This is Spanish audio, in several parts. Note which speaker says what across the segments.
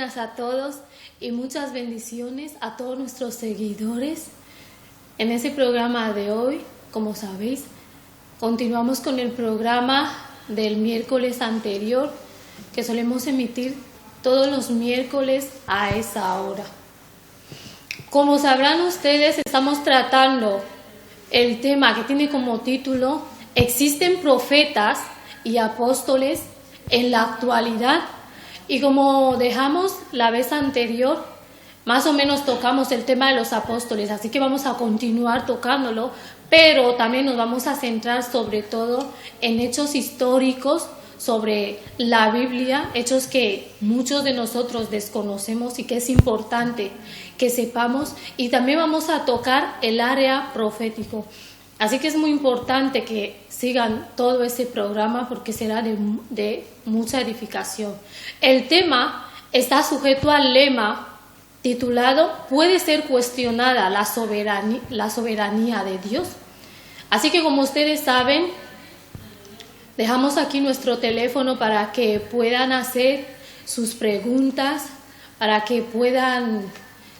Speaker 1: buenas a todos y muchas bendiciones a todos nuestros seguidores. En ese programa de hoy, como sabéis, continuamos con el programa del miércoles anterior que solemos emitir todos los miércoles a esa hora. Como sabrán ustedes, estamos tratando el tema que tiene como título ¿Existen profetas y apóstoles en la actualidad? Y como dejamos la vez anterior, más o menos tocamos el tema de los apóstoles, así que vamos a continuar tocándolo, pero también nos vamos a centrar sobre todo en hechos históricos sobre la Biblia, hechos que muchos de nosotros desconocemos y que es importante que sepamos, y también vamos a tocar el área profético. Así que es muy importante que sigan todo ese programa porque será de mucha edificación. El tema está sujeto al lema titulado ¿Puede ser cuestionada la soberanía de Dios? Así que como ustedes saben, dejamos aquí nuestro teléfono para que puedan hacer sus preguntas, para que puedan,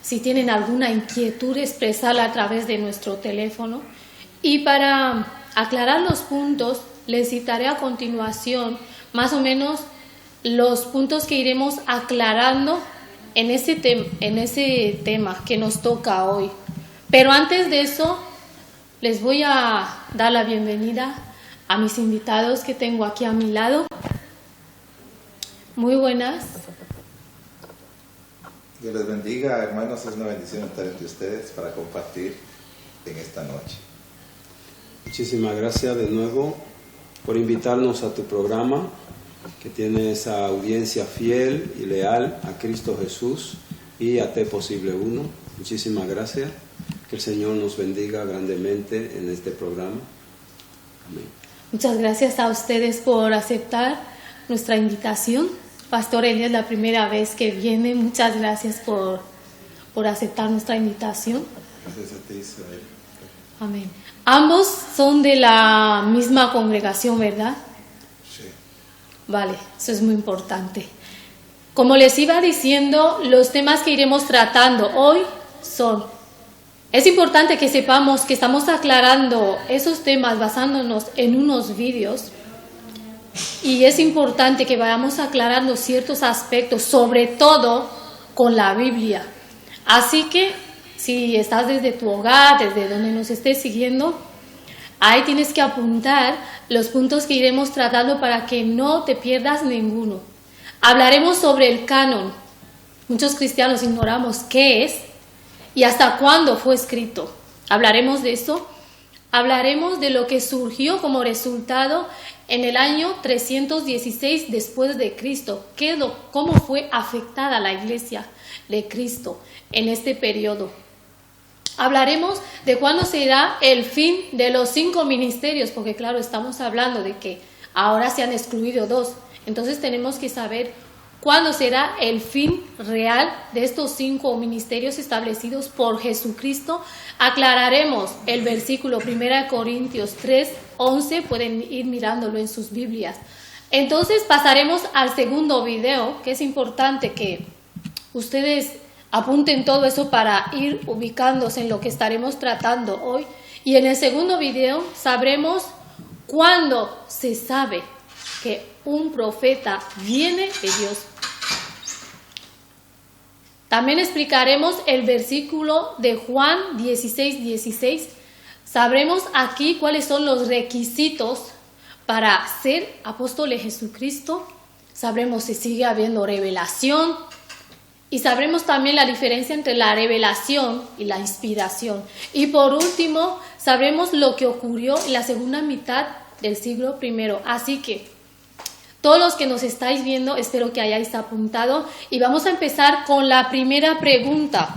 Speaker 1: si tienen alguna inquietud, expresarla a través de nuestro teléfono. Y para aclarar los puntos, les citaré a continuación más o menos los puntos que iremos aclarando en ese tema que nos toca hoy. Pero antes de eso, les voy a dar la bienvenida a mis invitados que tengo aquí a mi lado. Muy buenas.
Speaker 2: Dios les bendiga, hermanos. Es una bendición estar entre ustedes para compartir en esta noche.
Speaker 3: Muchísimas gracias de nuevo por invitarnos a tu programa, que tiene esa audiencia fiel y leal a Cristo Jesús y a T Posible 1. Muchísimas gracias. Que el Señor nos bendiga grandemente en este programa. Amén.
Speaker 1: Muchas gracias a ustedes por aceptar nuestra invitación. Pastor Eli, es la primera vez que viene. Muchas gracias por aceptar nuestra invitación.
Speaker 2: Gracias a ti, Isabel.
Speaker 1: Amén. Ambos son de la misma congregación, ¿verdad?
Speaker 2: Sí.
Speaker 1: Vale, eso es muy importante. Como les iba diciendo, los temas que iremos tratando hoy son... Es importante que sepamos que estamos aclarando esos temas basándonos en unos vídeos, y es importante que vayamos aclarando ciertos aspectos, sobre todo con la Biblia. Así que si estás desde tu hogar, desde donde nos estés siguiendo, ahí tienes que apuntar los puntos que iremos tratando para que no te pierdas ninguno. Hablaremos sobre el canon. Muchos cristianos ignoramos qué es y hasta cuándo fue escrito. Hablaremos de eso. Hablaremos de lo que surgió como resultado en el año 316 después de Cristo. Cómo fue afectada la iglesia de Cristo en este periodo. Hablaremos de cuándo será el fin de los 5 ministerios, porque claro, estamos hablando de que ahora se han excluido 2. Entonces tenemos que saber cuándo será el fin real de estos 5 ministerios establecidos por Jesucristo. Aclararemos el versículo 1 Corintios 3:11, pueden ir mirándolo en sus Biblias. Entonces pasaremos al segundo video, que es importante que ustedes apunten todo eso para ir ubicándose en lo que estaremos tratando hoy. Y en el segundo video sabremos cuándo se sabe que un profeta viene de Dios. También explicaremos el versículo de Juan 16:16. Sabremos aquí cuáles son los requisitos para ser apóstol de Jesucristo. Sabremos si sigue habiendo revelación. Y sabremos también la diferencia entre la revelación y la inspiración. Y por último, sabremos lo que ocurrió en la segunda mitad del siglo I. Así que todos los que nos estáis viendo, espero que hayáis apuntado. Y vamos a empezar con la primera pregunta,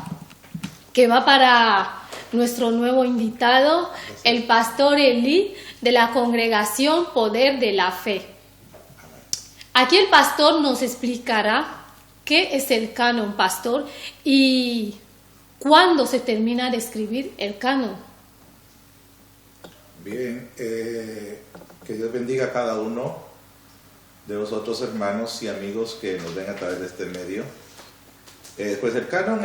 Speaker 1: que va para nuestro nuevo invitado, el pastor Eli, de la congregación Poder de la Fe. Aquí el pastor nos explicará qué es el canon, pastor, y cuándo se termina de escribir el canon.
Speaker 2: Bien, que Dios bendiga a cada uno de los otros hermanos y amigos que nos ven a través de este medio. Pues el canon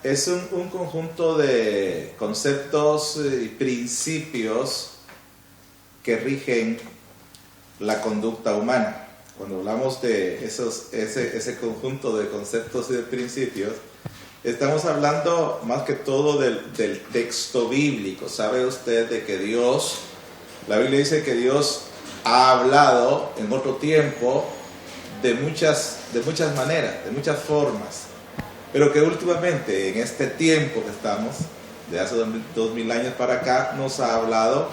Speaker 2: es un conjunto de conceptos y principios que rigen la conducta humana. Cuando hablamos de ese conjunto de conceptos y de principios, estamos hablando más que todo del texto bíblico. ¿Sabe usted de que Dios, la Biblia dice que Dios ha hablado en otro tiempo de muchas maneras, de muchas formas, pero que últimamente, en este tiempo que estamos, de hace 2000 años para acá, nos ha hablado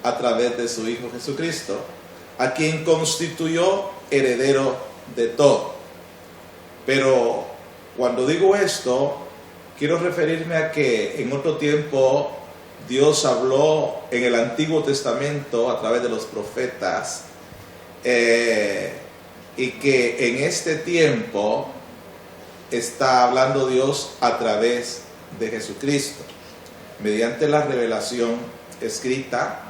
Speaker 2: a través de su Hijo Jesucristo, a quien constituyó heredero de todo. Pero cuando digo esto, quiero referirme a que en otro tiempo Dios habló en el Antiguo Testamento a través de los profetas, y que en este tiempo está hablando Dios a través de Jesucristo, mediante la revelación escrita,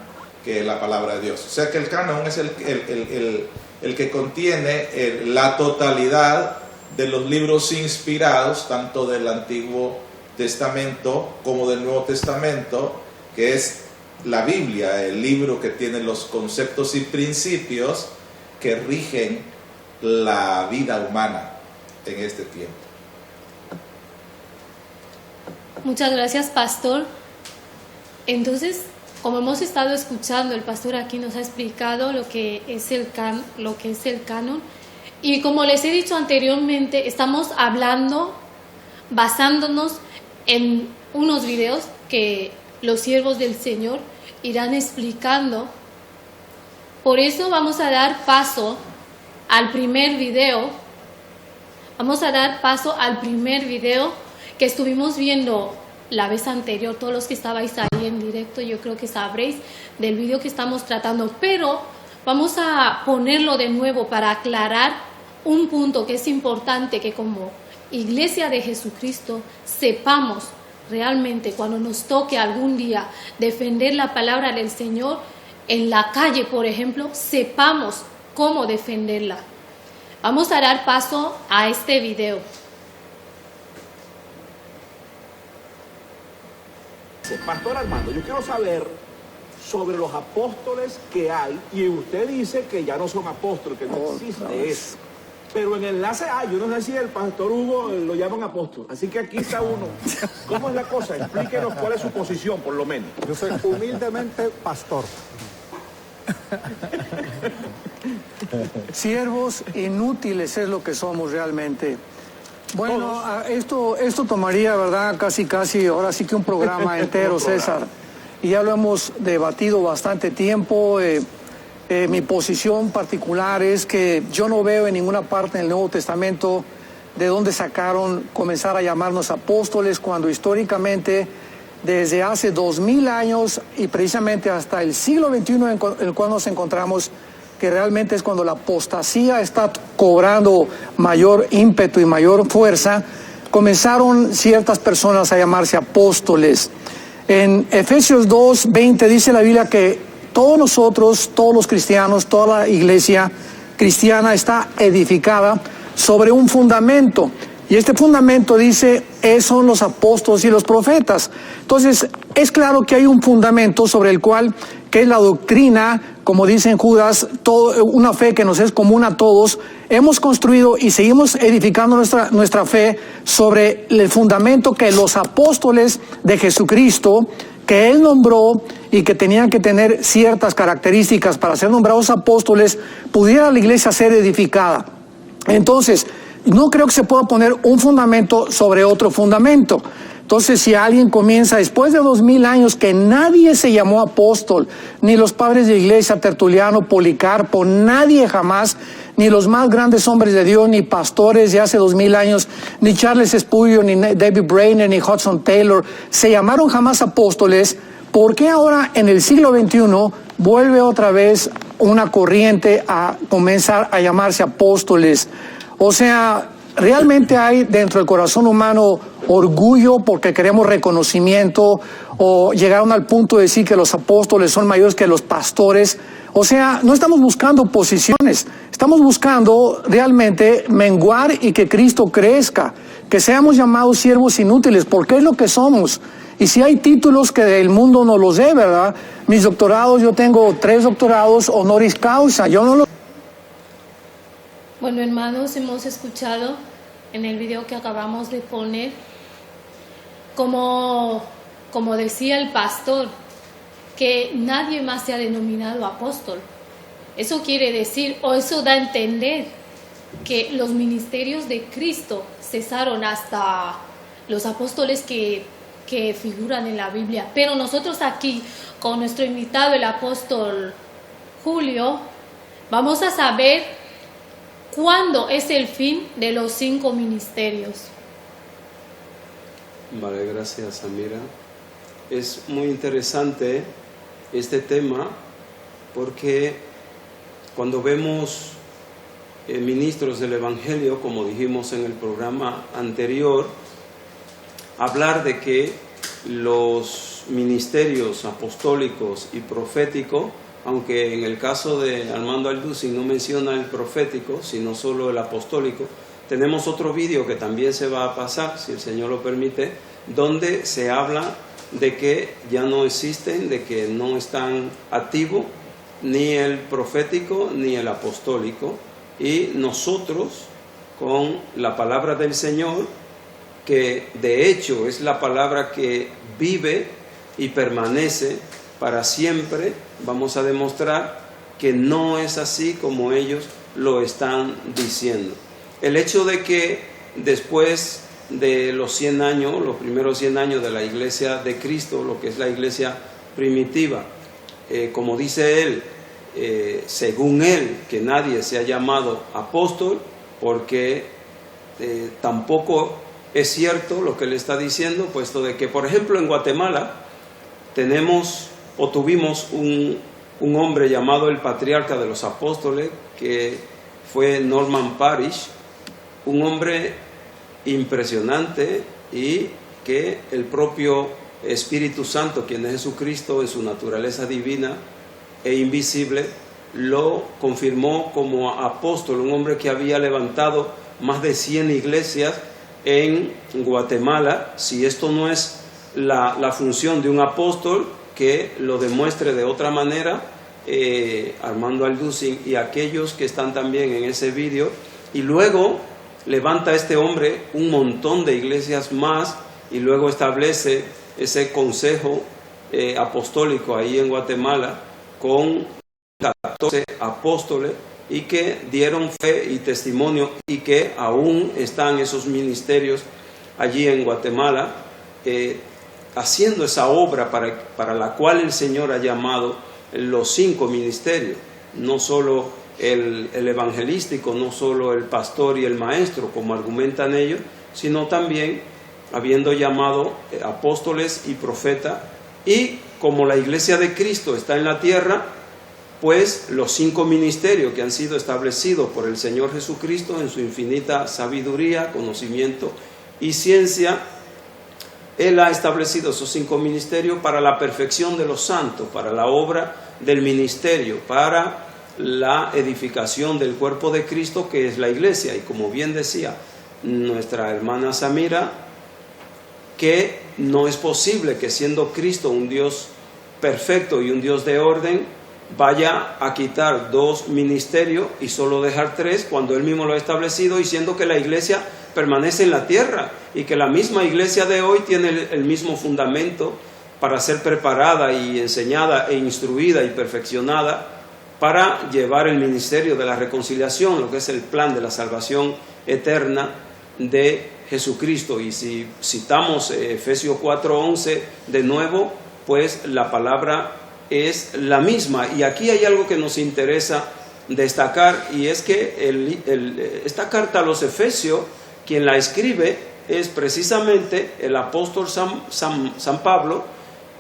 Speaker 2: que es la palabra de Dios. O sea que el canon es el que contiene la totalidad de los libros inspirados, tanto del Antiguo Testamento como del Nuevo Testamento, que es la Biblia, el libro que tiene los conceptos y principios que rigen la vida humana en este tiempo.
Speaker 1: Muchas gracias, pastor. Entonces, como hemos estado escuchando, el pastor aquí nos ha explicado lo que es el canon. Y como les he dicho anteriormente, estamos hablando, basándonos en unos videos que los siervos del Señor irán explicando. Por eso vamos a dar paso al primer video. Vamos a dar paso al primer video que estuvimos viendo la vez anterior. Todos los que estabais ahí en directo, yo creo que sabréis del video que estamos tratando, pero vamos a ponerlo de nuevo para aclarar un punto que es importante, que como Iglesia de Jesucristo sepamos realmente cuando nos toque algún día defender la palabra del Señor en la calle, por ejemplo, sepamos cómo defenderla. Vamos a dar paso a este video.
Speaker 4: Pastor Armando, yo quiero saber sobre los apóstoles que hay, y usted dice que ya no son apóstoles, que no existe eso. Pero en enlace A, yo no sé si el pastor Hugo lo llaman apóstol, así que aquí está uno. ¿Cómo es la cosa? Explíquenos cuál es su posición, por lo menos.
Speaker 5: Yo soy humildemente pastor. Siervos inútiles es lo que somos realmente. Bueno, esto tomaría, ¿verdad? Casi, ahora sí que un programa entero, César. Y ya lo hemos debatido bastante tiempo. Mi posición particular es que yo no veo en ninguna parte del Nuevo Testamento de dónde sacaron comenzar a llamarnos apóstoles, cuando históricamente, desde hace 2000 años y precisamente hasta el siglo XXI en el cual nos encontramos, que realmente es cuando la apostasía está cobrando mayor ímpetu y mayor fuerza, comenzaron ciertas personas a llamarse apóstoles. En Efesios 2:20 dice la Biblia que todos nosotros, todos los cristianos, toda la iglesia cristiana está edificada sobre un fundamento. Y este fundamento dice, son los apóstoles y los profetas. Entonces, es claro que hay un fundamento sobre el cual, que es la doctrina, como dicen Judas, una fe que nos es común a todos. Hemos construido y seguimos edificando nuestra fe sobre el fundamento que los apóstoles de Jesucristo, que Él nombró y que tenían que tener ciertas características para ser nombrados apóstoles, pudiera la iglesia ser edificada. Entonces, no creo que se pueda poner un fundamento sobre otro fundamento. Entonces, si alguien comienza después de 2000 años que nadie se llamó apóstol, ni los padres de la iglesia, Tertuliano, Policarpo, nadie jamás, ni los más grandes hombres de Dios, ni pastores de hace 2000 años, ni Charles Spurgeon, ni David Brainerd, ni Hudson Taylor, se llamaron jamás apóstoles, ¿por qué ahora en el siglo XXI vuelve otra vez una corriente a comenzar a llamarse apóstoles? O sea, ¿realmente hay dentro del corazón humano orgullo porque queremos reconocimiento o llegaron al punto de decir que los apóstoles son mayores que los pastores? O sea, no estamos buscando posiciones, estamos buscando realmente menguar y que Cristo crezca, que seamos llamados siervos inútiles, porque es lo que somos. Y si hay títulos que el mundo no los dé, ¿verdad? Mis doctorados, yo tengo 3 doctorados honoris causa, yo no los...
Speaker 1: Bueno, hermanos, hemos escuchado en el video que acabamos de poner, como decía el pastor, que nadie más se ha denominado apóstol. Eso quiere decir, o eso da a entender, que los ministerios de Cristo cesaron hasta los apóstoles que figuran en la Biblia. Pero nosotros aquí, con nuestro invitado, el apóstol Julio, vamos a saber cuándo es el fin de los 5 ministerios.
Speaker 3: Vale, gracias, Samira. Es muy interesante este tema porque cuando vemos ministros del Evangelio, como dijimos en el programa anterior, hablar de que los ministerios apostólicos y proféticos, aunque en el caso de Armando Alducin no menciona el profético, sino solo el apostólico, tenemos otro vídeo que también se va a pasar, si el Señor lo permite, donde se habla de que ya no existen, de que no están activos ni el profético ni el apostólico, y nosotros con la palabra del Señor, que de hecho es la palabra que vive y permanece para siempre, vamos a demostrar que no es así como ellos lo están diciendo. El hecho de que después de los 100 años, los primeros 100 años de la iglesia de Cristo, lo que es la iglesia primitiva, como dice él, según él, que nadie se ha llamado apóstol, porque tampoco es cierto lo que le está diciendo, puesto de que, por ejemplo, en Guatemala tuvimos un hombre llamado el patriarca de los apóstoles, que fue Norman Parrish, un hombre impresionante, y que el propio Espíritu Santo, quien es Jesucristo en su naturaleza divina e invisible, lo confirmó como apóstol, un hombre que había levantado más de 100 iglesias en Guatemala. Si esto no es la función de un apóstol, que lo demuestre de otra manera Armando Alducin y aquellos que están también en ese vídeo. Y luego levanta este hombre un montón de iglesias más, y luego establece ese consejo apostólico ahí en Guatemala con 14 apóstoles, y que dieron fe y testimonio, y que aún están esos ministerios allí en Guatemala haciendo esa obra para la cual el Señor ha llamado los 5 ministerios, no solo el evangelístico, no solo el pastor y el maestro, como argumentan ellos, sino también habiendo llamado apóstoles y profetas. Y como la iglesia de Cristo está en la tierra, pues los 5 ministerios que han sido establecidos por el Señor Jesucristo en su infinita sabiduría, conocimiento y ciencia, Él ha establecido esos 5 ministerios para la perfección de los santos, para la obra del ministerio, para la edificación del cuerpo de Cristo, que es la iglesia. Y como bien decía nuestra hermana Samira, que no es posible que, siendo Cristo un Dios perfecto y un Dios de orden, vaya a quitar 2 ministerios y solo dejar 3 cuando Él mismo lo ha establecido, y siendo que la iglesia permanece en la tierra y que la misma iglesia de hoy tiene el mismo fundamento para ser preparada y enseñada e instruida y perfeccionada para llevar el ministerio de la reconciliación, lo que es el plan de la salvación eterna de Jesucristo. Y si citamos Efesios 4:11 de nuevo, pues la palabra es la misma. Y aquí hay algo que nos interesa destacar, y es que esta carta a los Efesios, quien la escribe es precisamente el apóstol San Pablo,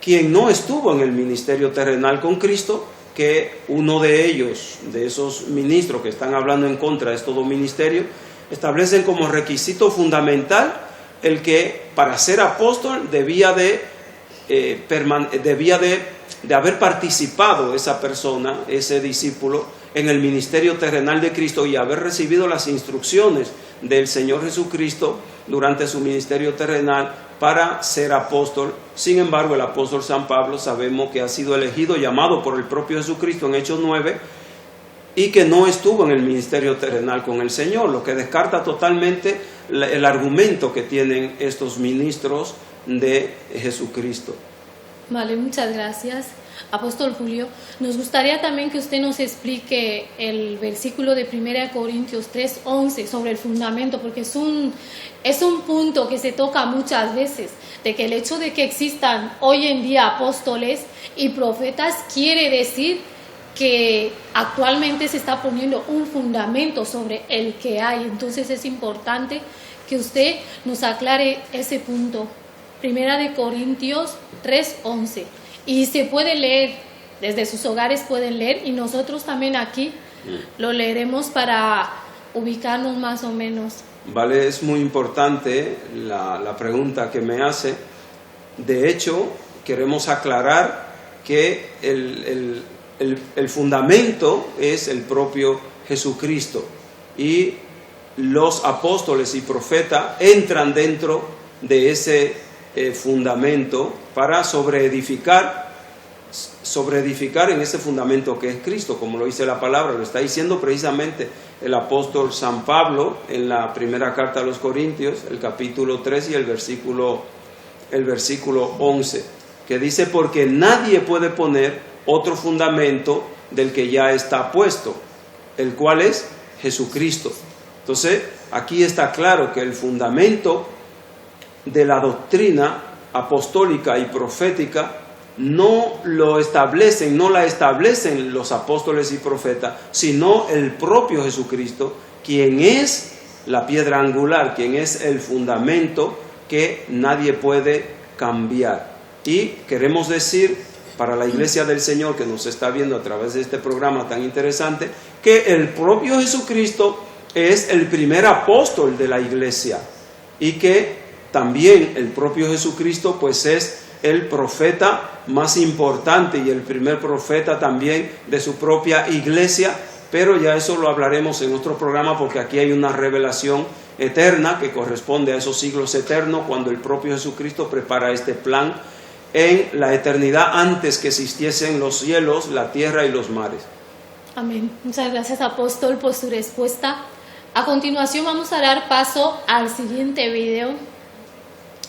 Speaker 3: quien no estuvo en el ministerio terrenal con Cristo, que uno de ellos, de esos ministros que están hablando en contra de estos 2 ministerios, establecen como requisito fundamental el que para ser apóstol debía de haber participado esa persona, ese discípulo, en el ministerio terrenal de Cristo y haber recibido las instrucciones del Señor Jesucristo durante su ministerio terrenal para ser apóstol. Sin embargo, el apóstol San Pablo sabemos que ha sido elegido, llamado por el propio Jesucristo en Hechos 9, y que no estuvo en el ministerio terrenal con el Señor, lo que descarta totalmente el argumento que tienen estos ministros de Jesucristo.
Speaker 1: Vale, muchas gracias, Apóstol Julio. Nos gustaría también que usted nos explique el versículo de 1 Corintios 3:11 sobre el fundamento, porque es un punto que se toca muchas veces, de que el hecho de que existan hoy en día apóstoles y profetas quiere decir que actualmente se está poniendo un fundamento sobre el que hay. Entonces es importante que usted nos aclare ese punto. 1 Corintios 3:11. Y se puede leer, desde sus hogares pueden leer, y nosotros también aquí lo leeremos para ubicarnos más o menos.
Speaker 3: Vale, es muy importante la pregunta que me hace. De hecho, queremos aclarar que el fundamento es el propio Jesucristo, y los apóstoles y profetas entran dentro de ese fundamento para sobreedificar en ese fundamento que es Cristo, como lo dice la palabra. Lo está diciendo precisamente el apóstol San Pablo en la primera carta a los Corintios, el capítulo 3 y el versículo 11, que dice: porque nadie puede poner otro fundamento del que ya está puesto, el cual es Jesucristo. Entonces, aquí está claro que el fundamento de la doctrina apostólica y profética no la establecen los apóstoles y profetas, sino el propio Jesucristo, quien es la piedra angular, quien es el fundamento que nadie puede cambiar. Y queremos decir para la Iglesia del Señor que nos está viendo a través de este programa tan interesante, que el propio Jesucristo es el primer apóstol de la Iglesia, y que también el propio Jesucristo pues es el profeta más importante y el primer profeta también de su propia iglesia, pero ya eso lo hablaremos en otro programa, porque aquí hay una revelación eterna que corresponde a esos siglos eternos, cuando el propio Jesucristo prepara este plan en la eternidad, antes que existiesen los cielos, la tierra y los mares.
Speaker 1: Amén. Muchas gracias, apóstol, por su respuesta. A continuación vamos a dar paso al siguiente video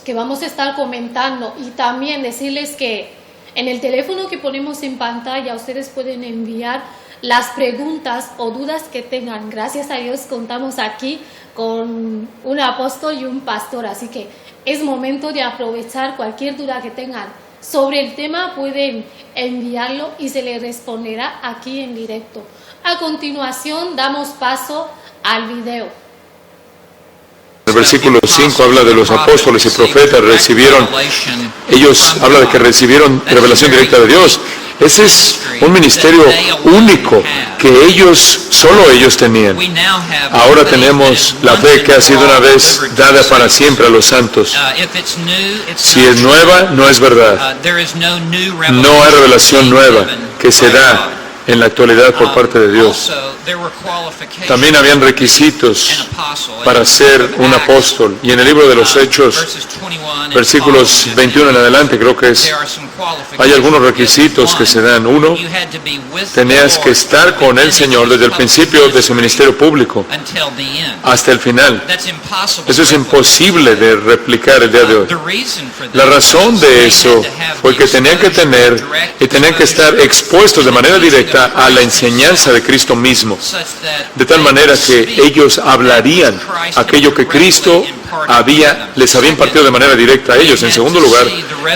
Speaker 1: que vamos a estar comentando, y también decirles que en el teléfono que ponemos en pantalla ustedes pueden enviar las preguntas o dudas que tengan. Gracias a Dios contamos aquí con un apóstol y un pastor, así que es momento de aprovechar. Cualquier duda que tengan sobre el tema pueden enviarlo y se les responderá aquí en directo. A continuación damos paso al video.
Speaker 6: El versículo 5 habla de los apóstoles y profetas habla de que recibieron revelación directa de Dios. Ese es un ministerio único que solo ellos tenían. Ahora tenemos la fe que ha sido una vez dada para siempre a los santos. Si es nueva, no es verdad. No hay revelación nueva que se da en la actualidad por parte de Dios. También habían requisitos para ser un apóstol, y en el libro de los Hechos, versículos 21 en adelante, creo que hay algunos requisitos que se dan. Uno, tenías que estar con el Señor desde el principio de su ministerio público hasta el final. Eso es imposible de replicar el día de hoy. La razón de eso fue que tenían que tener y tenían que estar expuestos de manera directa a la enseñanza de Cristo mismo, de tal manera que ellos hablarían aquello que Cristo les había impartido de manera directa a ellos. En segundo lugar,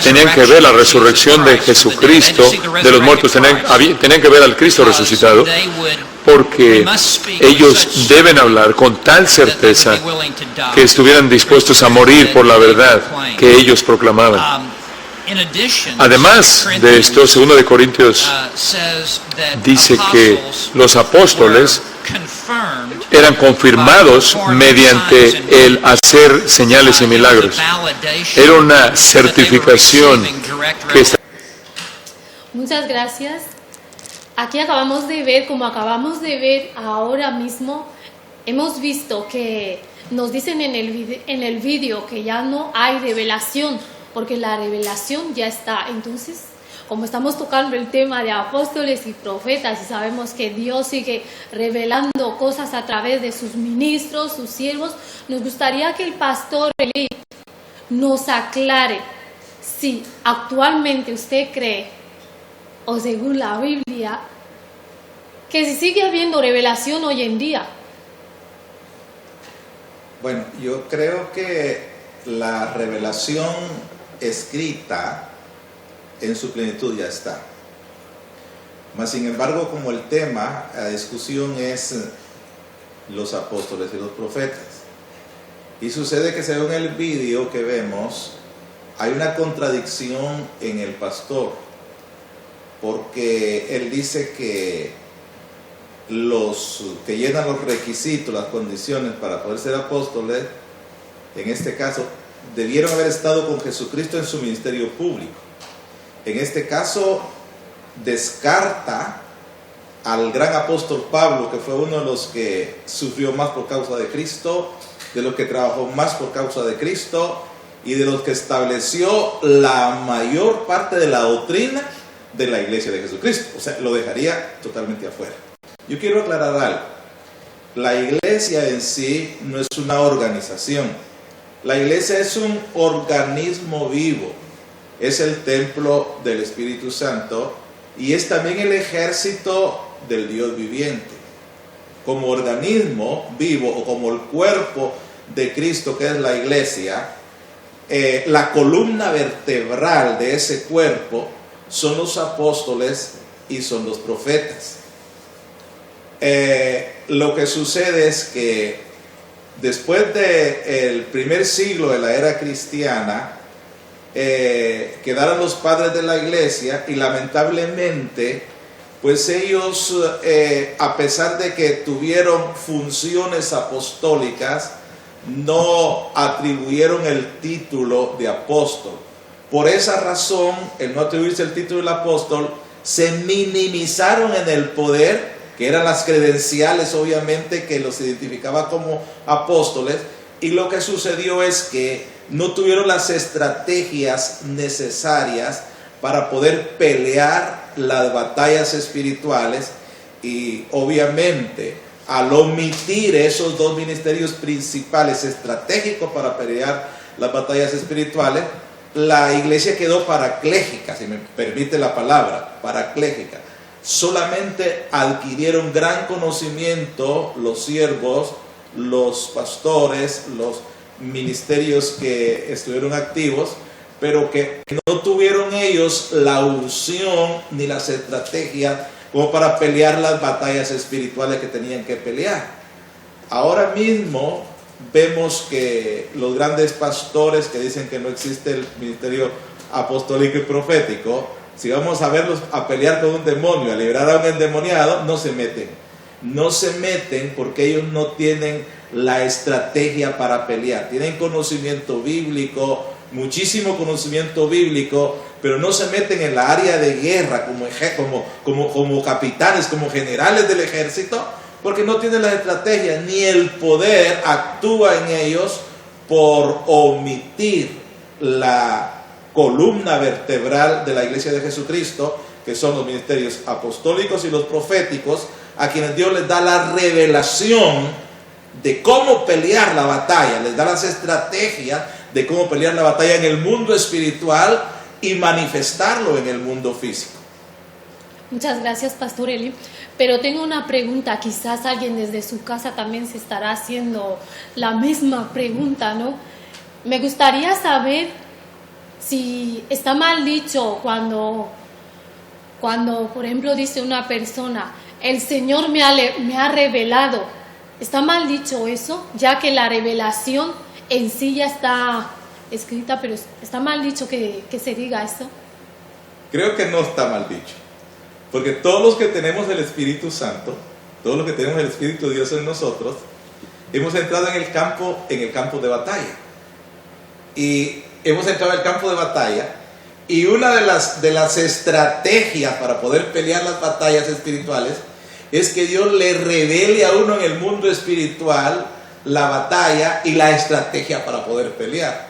Speaker 6: tenían que ver la resurrección de Jesucristo de los muertos, tenían que ver al Cristo resucitado, porque ellos deben hablar con tal certeza que estuvieran dispuestos a morir por la verdad que ellos proclamaban. Además de esto, 2 de Corintios dice que los apóstoles eran confirmados mediante el hacer señales y milagros. Era una certificación que está.
Speaker 1: Muchas gracias. Aquí acabamos de ver, como acabamos de ver ahora mismo, hemos visto que nos dicen en el vídeo que ya no hay revelación, porque la revelación ya está. Entonces, como estamos tocando el tema de apóstoles y profetas y sabemos que Dios sigue revelando cosas a través de sus ministros, sus siervos, nos gustaría que el pastor Eli nos aclare si actualmente usted cree, o según la Biblia, que si sigue habiendo revelación hoy en día.
Speaker 2: Bueno, yo creo que la revelación escrita en su plenitud ya está. Mas sin embargo, como el tema, la discusión es los apóstoles y los profetas. Y sucede que según el vídeo que vemos, hay una contradicción en el pastor, porque él dice que los que llenan los requisitos, las condiciones para poder ser apóstoles, en este caso, debieron haber estado con Jesucristo en su ministerio público. En este caso, descarta al gran apóstol Pablo, que fue uno de los que sufrió más por causa de Cristo, de los que trabajó más por causa de Cristo y de los que estableció la mayor parte de la doctrina de la iglesia de Jesucristo. O sea, lo dejaría totalmente afuera. Yo quiero aclarar algo. La iglesia en sí no es una organización. La iglesia es un organismo vivo. Es el templo del Espíritu Santo y es también el ejército del Dios viviente. Como organismo vivo o como el cuerpo de Cristo que es la iglesia, la columna vertebral de ese cuerpo son los apóstoles y son los profetas. Lo que sucede es que después del primer siglo de la era cristiana, quedaron los padres de la iglesia y lamentablemente pues ellos a pesar de que tuvieron funciones apostólicas, no atribuyeron el título de apóstol. Por esa razón, el no atribuirse el título de apóstol, se minimizaron en el poder, que eran las credenciales obviamente que los identificaba como apóstoles, y lo que sucedió es que no tuvieron las estrategias necesarias para poder pelear las batallas espirituales, y obviamente al omitir esos dos ministerios principales estratégicos para pelear las batallas espirituales, la iglesia quedó paraclégica, si me permite la palabra, paraclégica. Solamente adquirieron gran conocimiento los siervos, los pastores, los ministerios que estuvieron activos, pero que no tuvieron ellos la unción ni las estrategias como para pelear las batallas espirituales que tenían que pelear. Ahora mismo vemos que los grandes pastores que dicen que no existe el ministerio apostólico y profético, si vamos a verlos a pelear con un demonio, a liberar a un endemoniado, no se meten. No se meten porque ellos no tienen la estrategia para pelear. Tienen conocimiento bíblico, muchísimo conocimiento bíblico, pero no se meten en la área de guerra como capitanes, como generales del ejército, porque no tienen la estrategia ni el poder actúa en ellos por omitir la columna vertebral de la iglesia de Jesucristo, que son los ministerios apostólicos y los proféticos, a quienes Dios les da la revelación de cómo pelear la batalla, les da las estrategias de cómo pelear la batalla en el mundo espiritual y manifestarlo en el mundo físico.
Speaker 1: Muchas gracias, Pastor Eli. Pero tengo una pregunta, quizás alguien desde su casa también se estará haciendo la misma pregunta, ¿no? Me gustaría saber si está mal dicho cuando por ejemplo, dice una persona, el Señor me ha revelado. ¿Está mal dicho eso? Ya que la revelación en sí ya está escrita, pero ¿está mal dicho que se diga eso?
Speaker 2: Creo que no está mal dicho, porque todos los que tenemos el Espíritu Santo todos los que tenemos el Espíritu de Dios en nosotros, hemos entrado en el campo de batalla. Y hemos entrado en el campo de batalla, y una de las estrategias para poder pelear las batallas espirituales es que Dios le revele a uno en el mundo espiritual la batalla y la estrategia para poder pelear.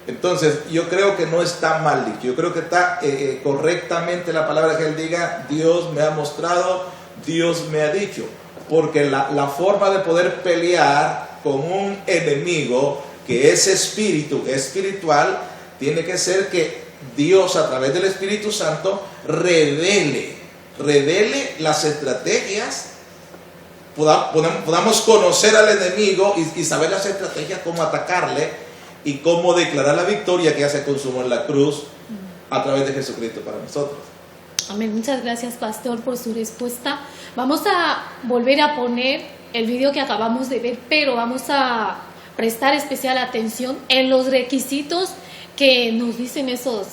Speaker 2: Entonces, yo creo que no está mal dicho, yo creo que está correctamente la palabra que él diga, Dios me ha mostrado, Dios me ha dicho, porque la forma de poder pelear con un enemigo que es espiritual, tiene que ser que Dios a través del Espíritu Santo revele las estrategias, podamos conocer al enemigo y saber las estrategias, cómo atacarle y cómo declarar la victoria que ya se consumó en la cruz a través de Jesucristo para nosotros.
Speaker 1: Amén. Muchas gracias, pastor, por su respuesta. Vamos a volver a poner el video que acabamos de ver, pero vamos a prestar especial atención en los requisitos que nos dicen esos,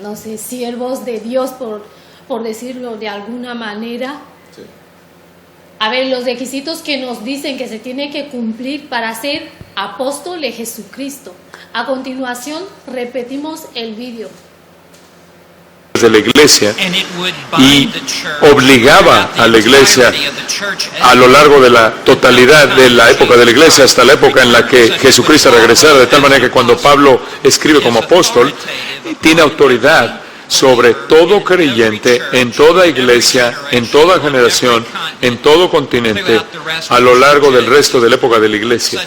Speaker 1: no sé, siervos de Dios, por decirlo de alguna manera.
Speaker 2: Sí.
Speaker 1: A ver, los requisitos que nos dicen que se tiene que cumplir para ser apóstol de Jesucristo. A continuación, repetimos el video
Speaker 6: de la iglesia y obligaba a la iglesia a lo largo de la totalidad de la época de la iglesia hasta la época en la que Jesucristo regresara, de tal manera que cuando Pablo escribe como apóstol, tiene autoridad sobre todo creyente en toda iglesia, en toda generación, en todo continente, a lo largo del resto de la época de la iglesia.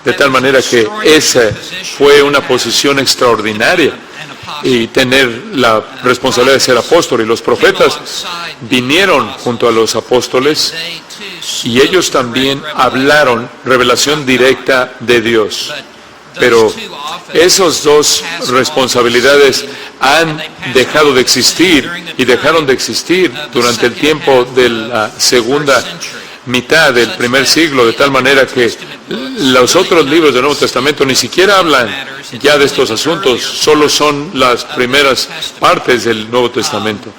Speaker 6: De tal manera que esa fue una posición extraordinaria, y tener la responsabilidad de ser apóstol. Y los profetas vinieron junto a los apóstoles y ellos también hablaron revelación directa de Dios. Pero esas dos responsabilidades han dejado de existir y dejaron de existir durante el tiempo de la segunda mitad del primer siglo, de tal manera que los otros libros del Nuevo Testamento ni siquiera hablan ya de estos asuntos, solo son las primeras partes del Nuevo Testamento.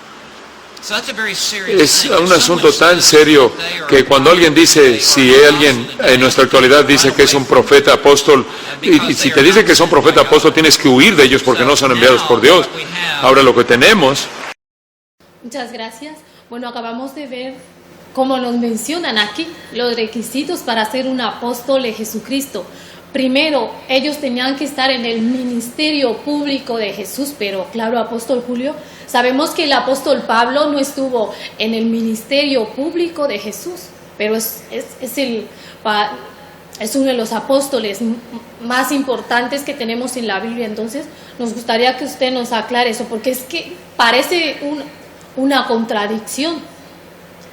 Speaker 6: Es un asunto tan serio que cuando alguien dice, si alguien en nuestra actualidad dice que es un profeta apóstol, y si te dice que son profeta apóstol, tienes que huir de ellos porque no son enviados por Dios. Ahora lo que tenemos...
Speaker 1: Muchas gracias. Bueno, acabamos de ver cómo nos mencionan aquí los requisitos para ser un apóstol de Jesucristo. Primero, ellos tenían que estar en el ministerio público de Jesús, pero claro, apóstol Julio, sabemos que el apóstol Pablo no estuvo en el ministerio público de Jesús, pero es uno de los apóstoles más importantes que tenemos en la Biblia. Entonces, nos gustaría que usted nos aclare eso, porque es que parece una contradicción,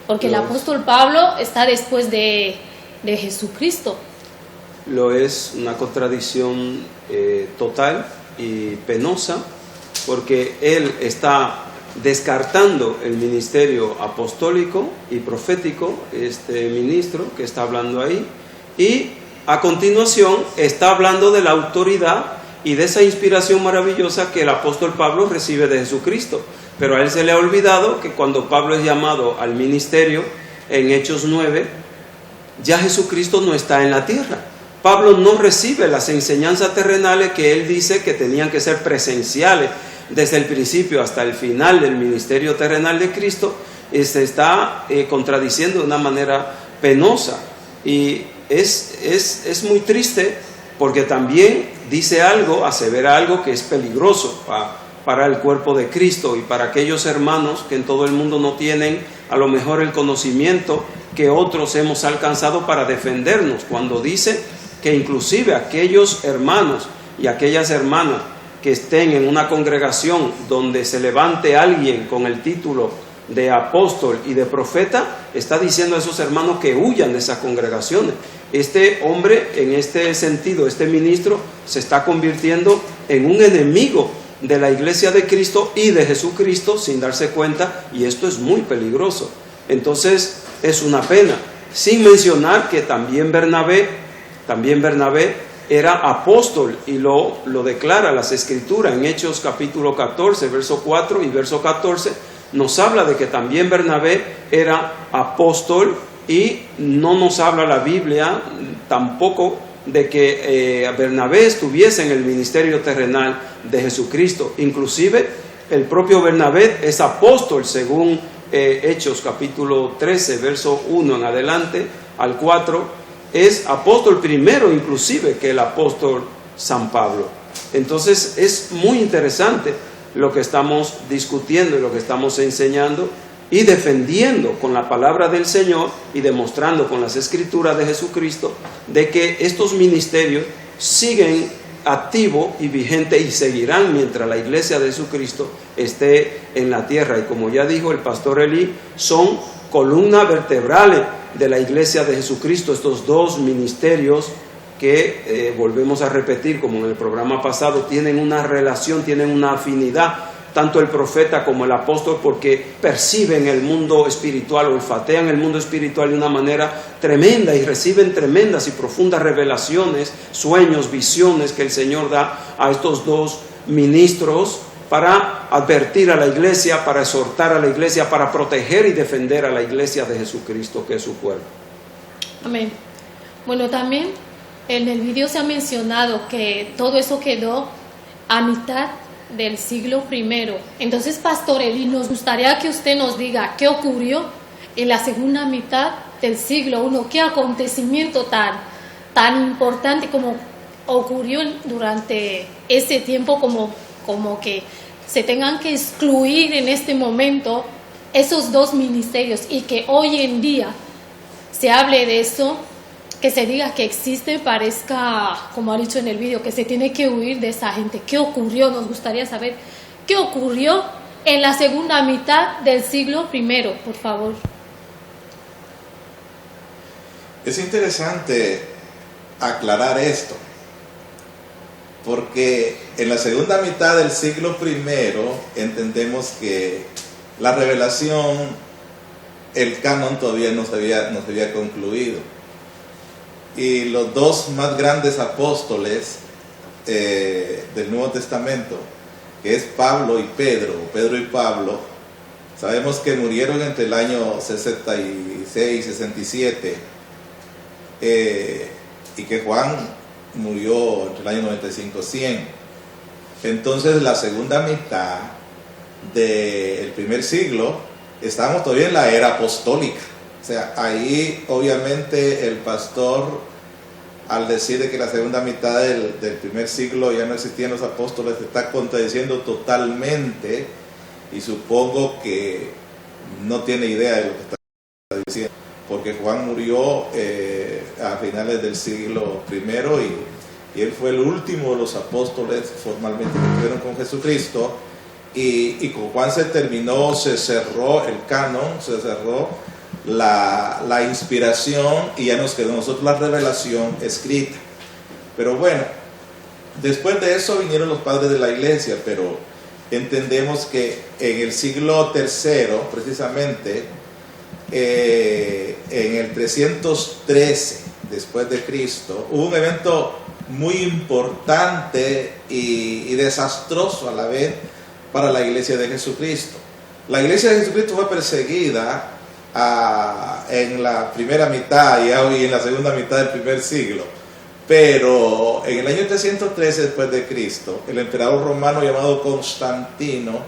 Speaker 1: porque el apóstol Pablo está después de Jesucristo.
Speaker 3: Lo es una contradicción total y penosa, porque él está descartando el ministerio apostólico y profético, este ministro que está hablando ahí, y a continuación está hablando de la autoridad y de esa inspiración maravillosa que el apóstol Pablo recibe de Jesucristo. Pero a él se le ha olvidado que cuando Pablo es llamado al ministerio en Hechos 9, ya Jesucristo no está en la tierra. Pablo no recibe las enseñanzas terrenales que él dice que tenían que ser presenciales desde el principio hasta el final del ministerio terrenal de Cristo. Se está contradiciendo de una manera penosa, y es muy triste, porque también dice algo, asevera algo que es peligroso para el cuerpo de Cristo y para aquellos hermanos que en todo el mundo no tienen a lo mejor el conocimiento que otros hemos alcanzado para defendernos, cuando dice que inclusive aquellos hermanos y aquellas hermanas que estén en una congregación donde se levante alguien con el título de apóstol y de profeta, está diciendo a esos hermanos que huyan de esas congregaciones. Este hombre, en este sentido, este ministro, se está convirtiendo en un enemigo de la iglesia de Cristo y de Jesucristo sin darse cuenta, y esto es muy peligroso. Entonces es una pena, sin mencionar que también Bernabé era apóstol, y lo declara las Escrituras en Hechos capítulo 14, verso 4 y verso 14, nos habla de que también Bernabé era apóstol, y no nos habla la Biblia tampoco de que Bernabé estuviese en el ministerio terrenal de Jesucristo. Inclusive el propio Bernabé es apóstol según Hechos capítulo 13, verso 1 en adelante al 4, es apóstol primero inclusive que el apóstol San Pablo. Entonces es muy interesante lo que estamos discutiendo y lo que estamos enseñando y defendiendo con la palabra del Señor y demostrando con las escrituras de Jesucristo de que estos ministerios siguen activos y vigentes y seguirán mientras la iglesia de Jesucristo esté en la tierra. Y como ya dijo el pastor Elí, son columnas vertebrales de la iglesia de Jesucristo, estos dos ministerios que, volvemos a repetir como en el programa pasado, tienen una relación, tienen una afinidad, tanto el profeta como el apóstol, porque perciben el mundo espiritual, olfatean el mundo espiritual de una manera tremenda y reciben tremendas y profundas revelaciones, sueños, visiones que el Señor da a estos dos ministros para advertir a la iglesia, para exhortar a la iglesia, para proteger y defender a la iglesia de Jesucristo, que es su cuerpo.
Speaker 1: Amén. Bueno, también en el video se ha mencionado que todo eso quedó a mitad del siglo I. Entonces, Pastor Elí, nos gustaría que usted nos diga qué ocurrió en la segunda mitad del siglo I, qué acontecimiento tan importante como ocurrió durante ese tiempo, como que se tengan que excluir en este momento esos dos ministerios y que hoy en día se hable de eso, que se diga que existe, parezca, como ha dicho en el video, que se tiene que huir de esa gente. ¿Qué ocurrió? Nos gustaría saber qué ocurrió en la segunda mitad del siglo I, por favor.
Speaker 2: Es interesante aclarar esto, porque en la segunda mitad del siglo I entendemos que la revelación, el canon todavía no se había concluido. Y los dos más grandes apóstoles del Nuevo Testamento, que es Pablo y Pedro y Pablo, sabemos que murieron entre el año 66 y 67, y que Juan murió entre el año 95-100. Entonces, la segunda mitad del primer siglo, estábamos todavía en la era apostólica. O sea, ahí obviamente el pastor, al decir de que la segunda mitad del primer siglo ya no existían los apóstoles, se está contradiciendo totalmente, y supongo que no tiene idea de lo que está diciendo, porque Juan murió a finales del siglo I y él fue el último de los apóstoles formalmente que estuvieron con Jesucristo, y con Juan se cerró el canon, se cerró la inspiración, y ya nos quedó a nosotros la revelación escrita. Pero bueno, después de eso vinieron los padres de la iglesia, pero entendemos que en el siglo III, precisamente, en el 313 después de Cristo, hubo un evento muy importante y desastroso a la vez para la iglesia de Jesucristo. La iglesia de Jesucristo fue perseguida en la primera mitad y en la segunda mitad del primer siglo, pero en el año 313 después de Cristo, el emperador romano llamado Constantino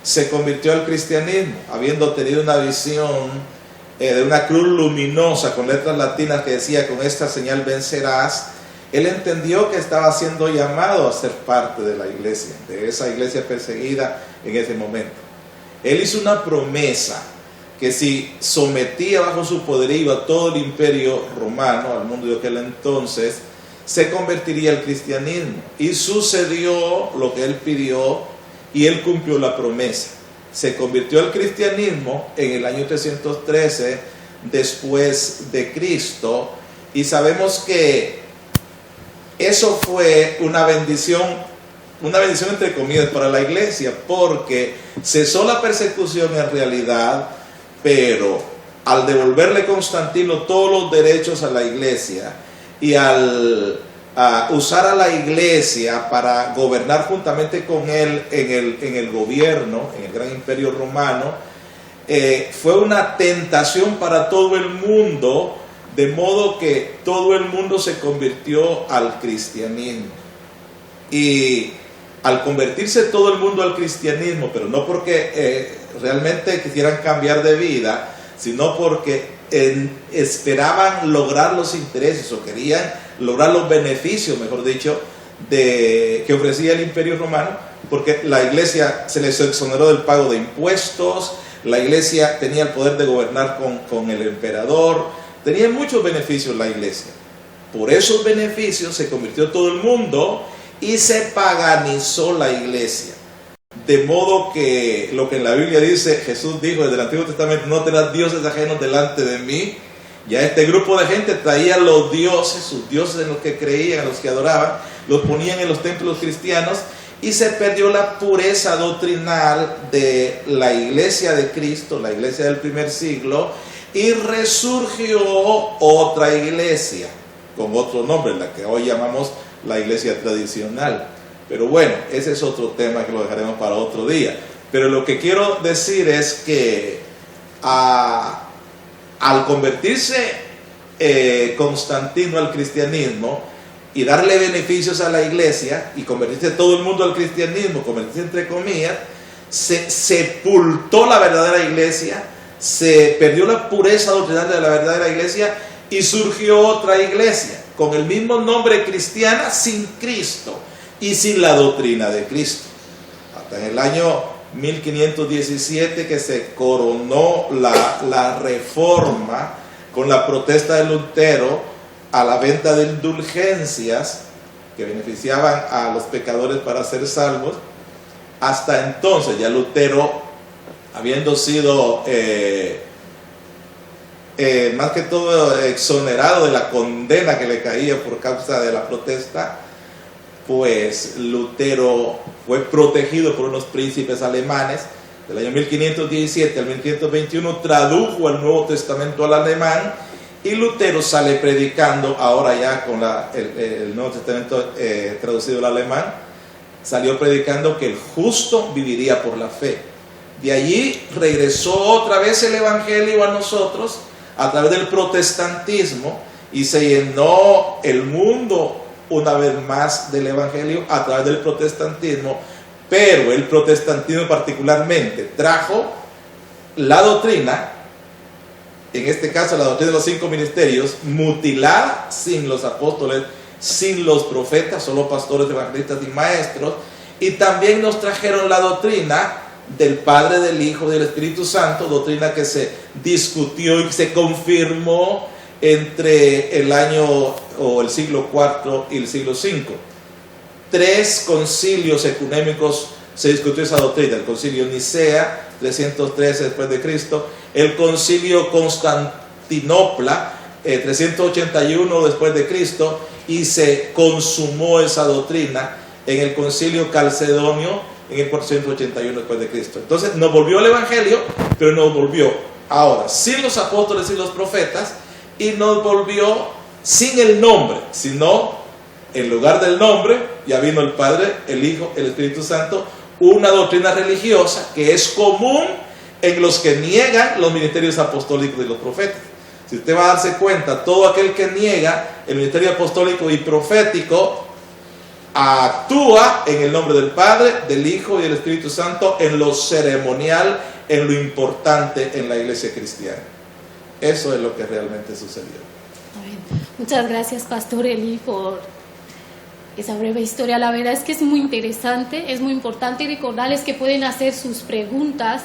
Speaker 2: se convirtió al cristianismo, habiendo tenido una visión de una cruz luminosa con letras latinas que decía: con esta señal vencerás. Él entendió que estaba siendo llamado a ser parte de la iglesia, de esa iglesia perseguida en ese momento. Él hizo una promesa que si sometía bajo su poderío a todo el imperio romano, al mundo de aquel entonces, se convertiría al cristianismo. Y sucedió lo que él pidió, y él cumplió la promesa. Se convirtió al cristianismo en el año 313 después de Cristo, y sabemos que eso fue una bendición entre comillas para la iglesia, porque cesó la persecución en realidad, pero al devolverle Constantino todos los derechos a la iglesia y al usar a la iglesia para gobernar juntamente con él en el gobierno, en el gran imperio romano, fue una tentación para todo el mundo, de modo que todo el mundo se convirtió al cristianismo. Y al convertirse todo el mundo al cristianismo, pero no porque realmente quisieran cambiar de vida, sino porque esperaban lograr los intereses o querían lograr los beneficios, mejor dicho, que ofrecía el Imperio Romano, porque la iglesia se les exoneró del pago de impuestos, la iglesia tenía el poder de gobernar con el emperador, tenía muchos beneficios la iglesia. Por esos beneficios se convirtió todo el mundo y se paganizó la iglesia. De modo que lo que en la Biblia dice, Jesús dijo desde el Antiguo Testamento, no tendrás dioses ajenos delante de mí. Ya este grupo de gente traía los dioses, sus dioses en los que creían, en los que adoraban, los ponían en los templos cristianos y se perdió la pureza doctrinal de la iglesia de Cristo, la iglesia del primer siglo, y resurgió otra iglesia con otro nombre, la que hoy llamamos la iglesia tradicional. Pero bueno, ese es otro tema que lo dejaremos para otro día. Pero lo que quiero decir es que al convertirse Constantino al cristianismo y darle beneficios a la iglesia y convertirse todo el mundo al cristianismo, convertirse entre comillas, se sepultó la verdadera iglesia, se perdió la pureza doctrinal de la verdadera iglesia y surgió otra iglesia con el mismo nombre cristiana, sin Cristo y sin la doctrina de Cristo. Hasta en el año 1517 que se coronó la reforma con la protesta de Lutero a la venta de indulgencias que beneficiaban a los pecadores para ser salvos. Hasta entonces ya Lutero, habiendo sido más que todo exonerado de la condena que le caía por causa de la protesta, pues Lutero fue protegido por unos príncipes alemanes. Del año 1517 al 1521 tradujo el Nuevo Testamento al alemán y Lutero sale predicando, ahora ya con el Nuevo Testamento traducido al alemán, salió predicando que el justo viviría por la fe. De allí regresó otra vez el Evangelio a nosotros a través del protestantismo y se llenó el mundo una vez más del Evangelio a través del protestantismo, pero el protestantismo particularmente trajo la doctrina, en este caso la doctrina de los 5 ministerios, mutilada, sin los apóstoles, sin los profetas, solo pastores, evangelistas y maestros, y también nos trajeron la doctrina del Padre, del Hijo y del Espíritu Santo, doctrina que se discutió y se confirmó entre el año o el siglo IV y el siglo V. 3 concilios ecuménicos se discutió esa doctrina: el concilio Nicea 313 después de Cristo, el concilio Constantinopla 381 después de Cristo, y se consumó esa doctrina en el concilio calcedonio en el 481 después de Cristo. Entonces nos volvió el Evangelio, pero nos volvió ahora sin los apóstoles y los profetas, y nos volvió sin el nombre, sino en lugar del nombre ya vino el Padre, el Hijo, el Espíritu Santo, una doctrina religiosa que es común en los que niegan los ministerios apostólicos y los profetas. Si usted va a darse cuenta, todo aquel que niega el ministerio apostólico y profético actúa en el nombre del Padre, del Hijo y del Espíritu Santo en lo ceremonial, en lo importante en la iglesia cristiana. Eso es lo que realmente sucedió.
Speaker 1: Muchas gracias, Pastor Eli, por esa breve historia. La verdad es que es muy interesante, es muy importante recordarles que pueden hacer sus preguntas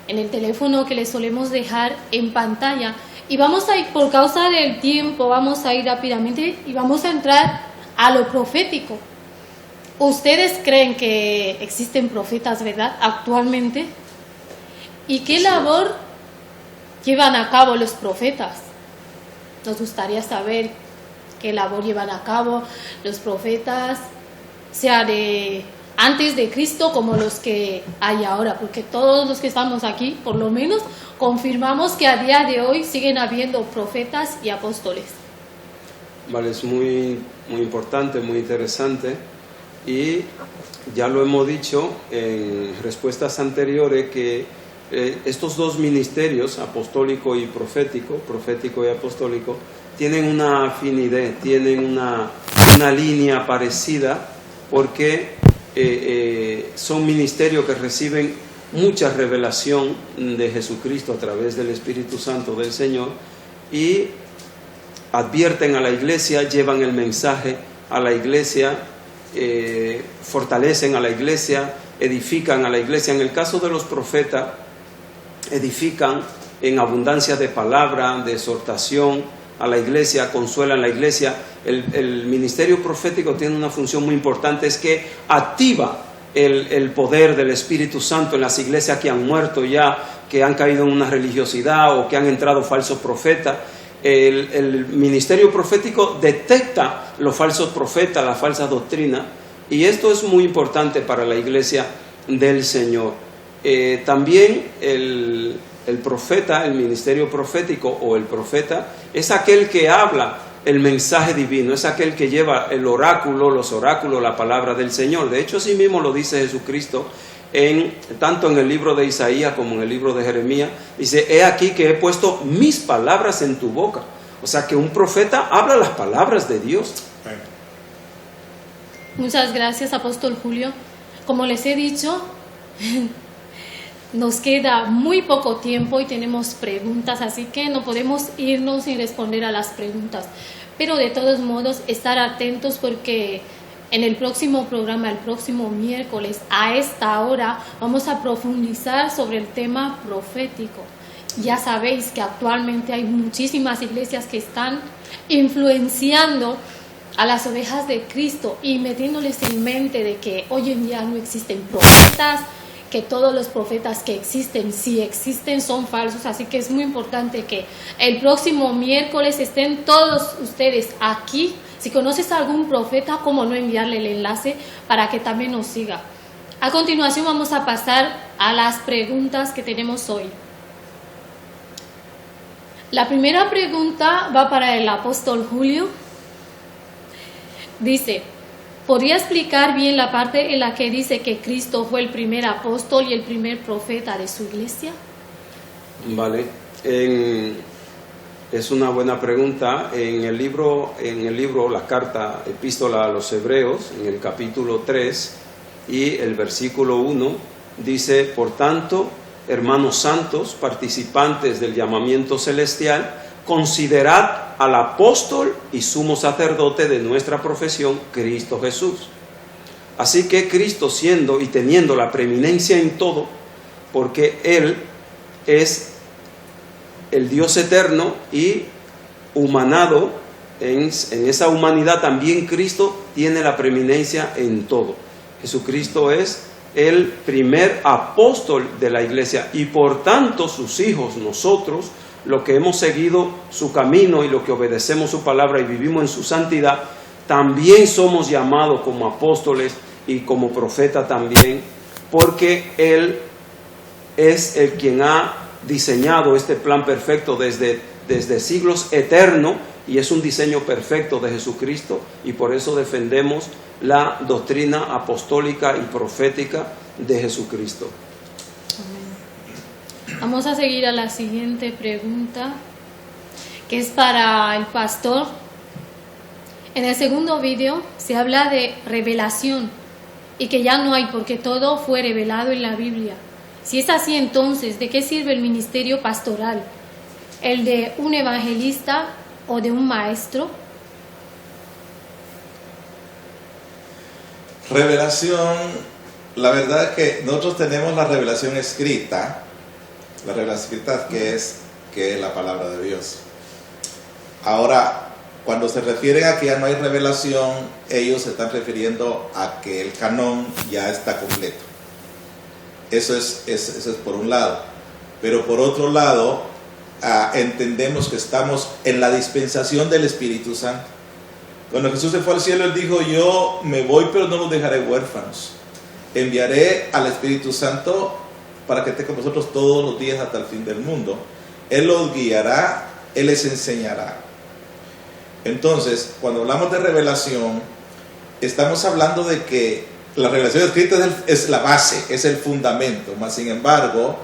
Speaker 1: en el teléfono que les solemos dejar en pantalla. Y vamos a ir, por causa del tiempo, vamos a ir rápidamente y vamos a entrar a lo profético. ¿Ustedes creen que existen profetas, verdad, actualmente? ¿Y qué labor llevan a cabo los profetas? Nos gustaría saber qué labor llevan a cabo los profetas, sea de antes de Cristo como los que hay ahora, porque todos los que estamos aquí, por lo menos, confirmamos que a día de hoy siguen habiendo profetas y apóstoles.
Speaker 3: Vale, es muy importante, muy interesante, y ya lo hemos dicho en respuestas anteriores que estos dos ministerios, apostólico y profético y apostólico, tienen una afinidad, tienen una línea parecida, porque son ministerios que reciben mucha revelación de Jesucristo a través del Espíritu Santo del Señor, y advierten a la iglesia, llevan el mensaje a la iglesia, fortalecen a la iglesia, edifican a la iglesia. En el caso de los profetas, edifican en abundancia de palabra, de exhortación a la iglesia, consuelan a la iglesia. El ministerio profético tiene una función muy importante, es que activa el poder del Espíritu Santo en las iglesias que han muerto ya, que han caído en una religiosidad o que han entrado falsos profetas. El ministerio profético detecta los falsos profetas, la falsa doctrina, y esto es muy importante para la iglesia del Señor. También el profeta, el ministerio profético o el profeta, es aquel que habla el mensaje divino, es aquel que lleva el oráculo, los oráculos, la palabra del Señor. De hecho, así mismo lo dice Jesucristo, tanto en el libro de Isaías como en el libro de Jeremías. Dice: he aquí que he puesto mis palabras en tu boca. O sea que un profeta habla las palabras de Dios.
Speaker 1: Muchas gracias, Apóstol Julio. Como les he dicho, nos queda muy poco tiempo y tenemos preguntas, así que no podemos irnos sin responder a las preguntas. Pero de todos modos, estar atentos, porque en el próximo programa, el próximo miércoles, a esta hora, vamos a profundizar sobre el tema profético. Ya sabéis que actualmente hay muchísimas iglesias que están influenciando a las ovejas de Cristo y metiéndoles en mente de que hoy en día no existen profetas, que todos los profetas que existen, si existen, son falsos. Así que es muy importante que el próximo miércoles estén todos ustedes aquí. Si conoces a algún profeta, cómo no enviarle el enlace para que también nos siga. A continuación vamos a pasar a las preguntas que tenemos hoy. La primera pregunta va para el apóstol Julio. Dice: ¿podría explicar bien la parte en la que dice que Cristo fue el primer apóstol y el primer profeta de su iglesia?
Speaker 3: Vale, es una buena pregunta. En el libro, la carta, epístola a los Hebreos, en el capítulo 3 y el versículo 1, dice: por tanto, hermanos santos, participantes del llamamiento celestial, considerad al apóstol y sumo sacerdote de nuestra profesión, Cristo Jesús. Así que Cristo, siendo y teniendo la preeminencia en todo, porque Él es el Dios eterno y humanado, en esa humanidad también Cristo tiene la preeminencia en todo. Jesucristo es el primer apóstol de la iglesia, y por tanto sus hijos, nosotros, los que hemos seguido su camino y los que obedecemos su palabra y vivimos en su santidad, también somos llamados como apóstoles y como profeta también, porque Él es el quien ha diseñado este plan perfecto desde siglos eternos, y es un diseño perfecto de Jesucristo, y por eso defendemos la doctrina apostólica y profética de Jesucristo.
Speaker 1: Vamos a seguir a la siguiente pregunta, que es para el pastor. En el segundo vídeo se habla de revelación y que ya no hay, porque todo fue revelado en la Biblia. Si es así, entonces, ¿de qué sirve el ministerio pastoral? ¿El de un evangelista o de un maestro?
Speaker 2: Revelación, la verdad es que nosotros tenemos la revelación escrita. La revelación escrita que es la palabra de Dios. Ahora, cuando se refieren a que ya no hay revelación, ellos se están refiriendo a que el canon ya está completo. Eso es por un lado. Pero por otro lado, entendemos que estamos en la dispensación del Espíritu Santo. Cuando Jesús se fue al cielo, Él dijo: yo me voy, pero no los dejaré huérfanos. Enviaré al Espíritu Santo para que esté con vosotros todos los días hasta el fin del mundo. Él los guiará, Él les enseñará. Entonces, cuando hablamos de revelación, estamos hablando de que la revelación escrita es la base, es el fundamento. Mas, sin embargo,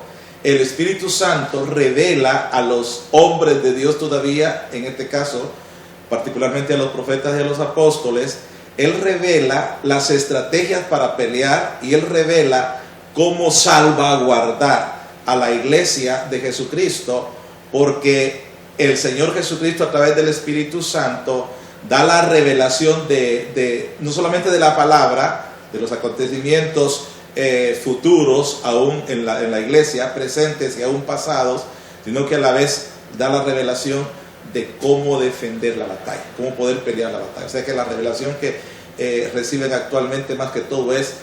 Speaker 2: el Espíritu Santo revela a los hombres de Dios todavía, en este caso, particularmente a los profetas y a los apóstoles, Él revela las estrategias para pelear y Él revela cómo salvaguardar a la iglesia de Jesucristo, porque el Señor Jesucristo a través del Espíritu Santo da la revelación no solamente de la palabra, de los acontecimientos futuros aún en la iglesia, presentes y aún pasados, sino que a la vez da la revelación de cómo defender la batalla, cómo poder pelear la batalla. O sea que la revelación que reciben actualmente más que todo es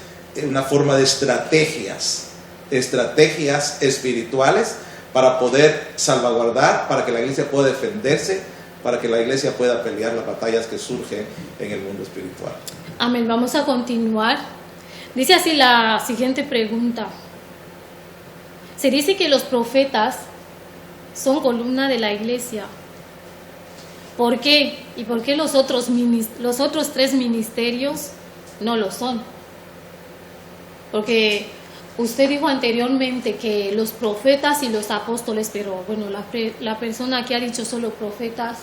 Speaker 2: una forma de estrategias espirituales para poder salvaguardar, para que la iglesia pueda defenderse, para que la iglesia pueda pelear las batallas que surgen en el mundo espiritual.
Speaker 1: Amén. Vamos a continuar. Dice así la siguiente pregunta. Se dice que los profetas son columna de la iglesia. ¿Por qué? ¿Y por qué los otros tres ministerios no lo son? Porque usted dijo anteriormente que los profetas y los apóstoles, pero bueno, la persona que ha dicho solo profetas,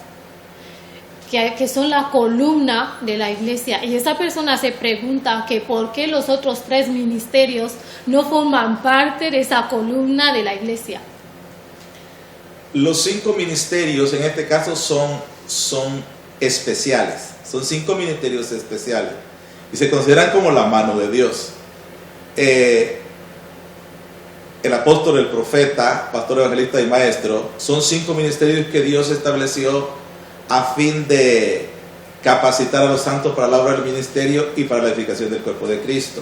Speaker 1: que son la columna de la iglesia, y esa persona se pregunta que por qué los otros tres ministerios no forman parte de esa columna de la iglesia.
Speaker 2: Los 5 ministerios en este caso son especiales, son 5 ministerios especiales y se consideran como la mano de Dios. El apóstol, el profeta, pastor, evangelista y maestro son 5 ministerios que Dios estableció a fin de capacitar a los santos para la obra del ministerio y para la edificación del cuerpo de Cristo.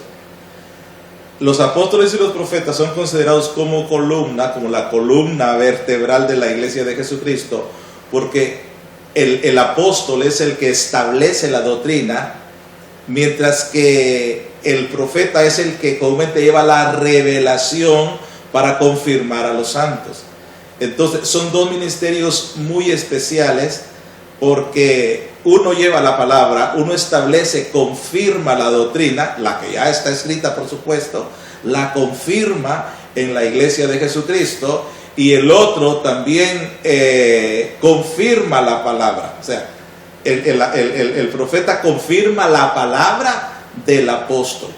Speaker 2: Los apóstoles y los profetas son considerados como columna, como la columna vertebral de la iglesia de Jesucristo, porque el apóstol es el que establece la doctrina, mientras que el profeta es el que comúnmente lleva la revelación para confirmar a los santos. Entonces son 2 ministerios muy especiales, porque uno lleva la palabra, uno establece, confirma la doctrina, la que ya está escrita por supuesto, la confirma en la iglesia de Jesucristo, y el otro también confirma la palabra. O sea, el profeta confirma la palabra del apóstol.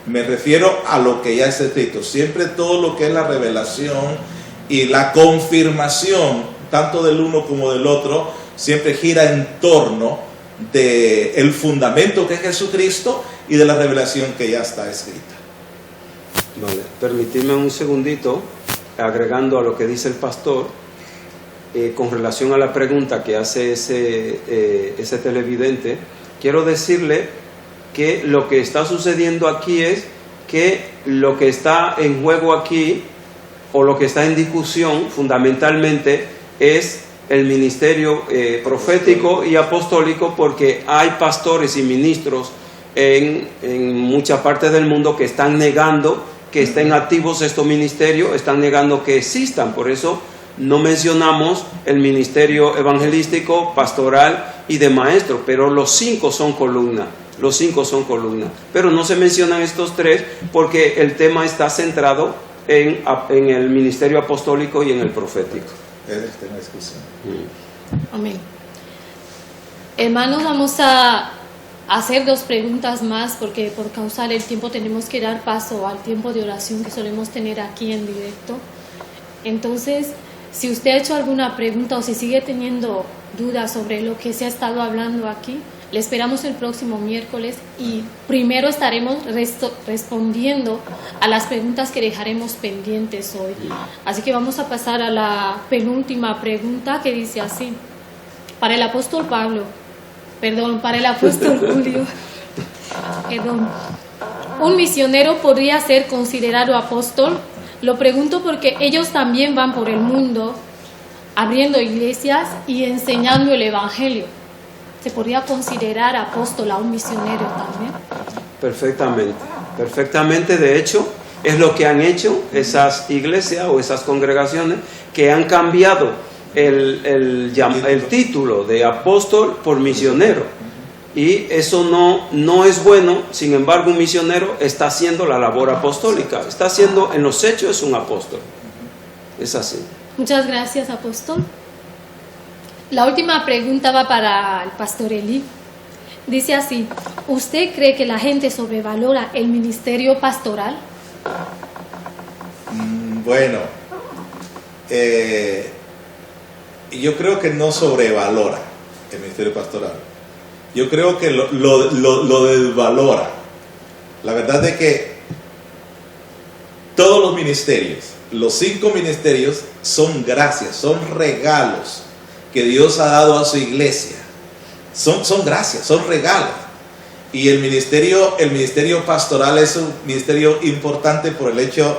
Speaker 2: Me refiero a lo que ya está escrito. Siempre todo lo que es la revelación y la confirmación, tanto del uno como del otro, siempre gira en torno del fundamento que es Jesucristo y de la revelación que ya está escrita.
Speaker 3: Vale, permitidme un segundito, agregando a lo que dice el pastor, con relación a la pregunta que hace ese televidente. Quiero decirle que lo que está sucediendo aquí es que lo que está en juego aquí, o lo que está en discusión fundamentalmente, es el ministerio profético y apostólico, porque hay pastores y ministros en muchas partes del mundo que están negando que estén activos estos ministerios, están negando que existan. Por eso no mencionamos el ministerio evangelístico, pastoral y de maestro, pero los 5 son columna. Los 5 son columna, pero no se mencionan estos 3 porque el tema está centrado en el ministerio apostólico y en el profético.
Speaker 2: Es el tema de discusión.
Speaker 1: Amén. Hermanos, vamos a hacer 2 preguntas más, porque por causa del tiempo tenemos que dar paso al tiempo de oración que solemos tener aquí en directo. Entonces, si usted ha hecho alguna pregunta o si sigue teniendo dudas sobre lo que se ha estado hablando aquí, le esperamos el próximo miércoles y primero estaremos respondiendo a las preguntas que dejaremos pendientes hoy. Así que vamos a pasar a la penúltima pregunta, que dice así: para el apóstol Julio, ¿un misionero podría ser considerado apóstol? Lo pregunto porque ellos también van por el mundo abriendo iglesias y enseñando el evangelio. ¿Se podría considerar apóstol a un misionero también?
Speaker 3: Perfectamente. De hecho, es lo que han hecho esas iglesias o esas congregaciones, que han cambiado el título de apóstol por misionero. Y eso no es bueno. Sin embargo, un misionero está haciendo la labor apostólica, está haciendo, en los hechos es un apóstol. Es así.
Speaker 1: Muchas gracias, apóstol. La última pregunta va para el pastor Eli. Dice así: ¿usted cree que la gente sobrevalora el ministerio pastoral?
Speaker 2: Bueno, yo creo que no sobrevalora el ministerio pastoral. Yo creo que lo desvalora. La verdad es que todos los ministerios, los 5 ministerios, son gracias, son regalos que Dios ha dado a su iglesia. Son gracias, son regalos. Y el ministerio pastoral es un ministerio importante por el hecho